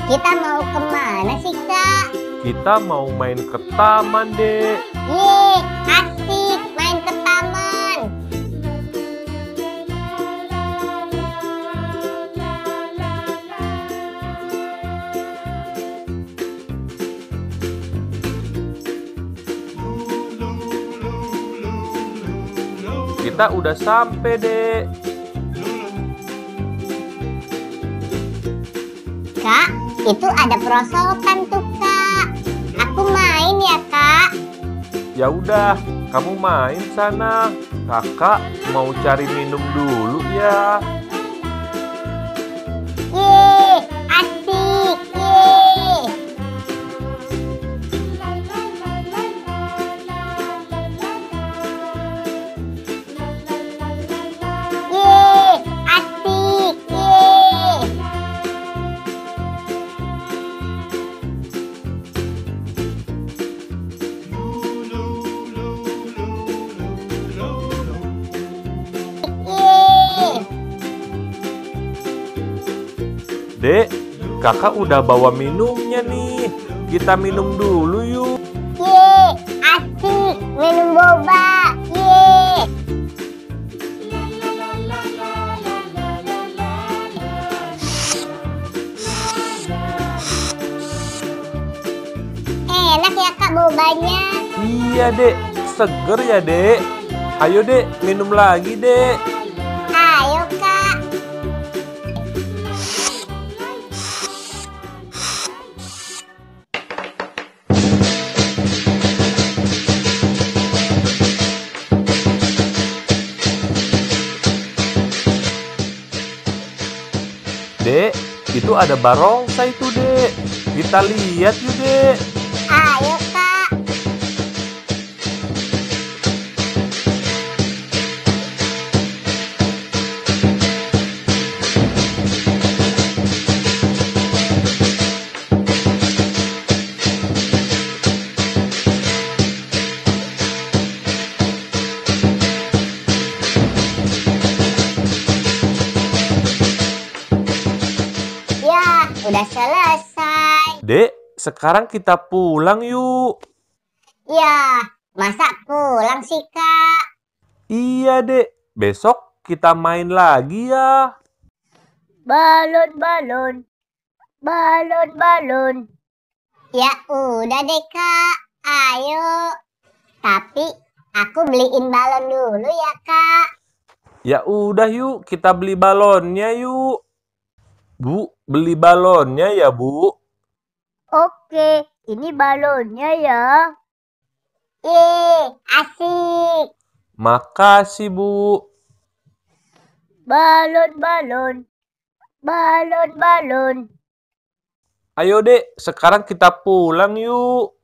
Kita mau kemana sih, Kak? Kita mau main ke taman, Dek. Yeay, asik main ke taman. Kita udah sampai, Dek. Kak, itu ada perosotan tuh, Kak. Aku main ya, Kak. Ya udah, kamu main sana. Kakak mau cari minum dulu ya. Yeay, asik. Yeay. Yeay, asik. Yeay. Yeay. Dek, kakak udah bawa minumnya nih. Kita minum dulu yuk. Yeay, asik. Minum boba. Yeay. Enak ya, Kak, bobanya. Iya, Dek. Seger ya, Dek. Ayo, Dek, minum lagi, Dek. Ayo, Kak. Dek, itu ada barongsai tuh, Dek. Kita lihat yuk, Dek. Ayo, Kak. Ya, udah selesai. Dek, sekarang kita pulang yuk. Ya, masa pulang sih, Kak? Iya, Dek. Besok kita main lagi ya. Balon, balon. Balon, balon. Ya udah deh, Kak. Ayo. Tapi aku beliin balon dulu ya, Kak. Ya udah yuk, kita beli balonnya yuk. Bu, beli balonnya ya, Bu. Oke, ini balonnya ya. Yeay, asik. Makasih, Bu. Balon, balon. Balon, balon. Ayo, Dek, sekarang kita pulang yuk.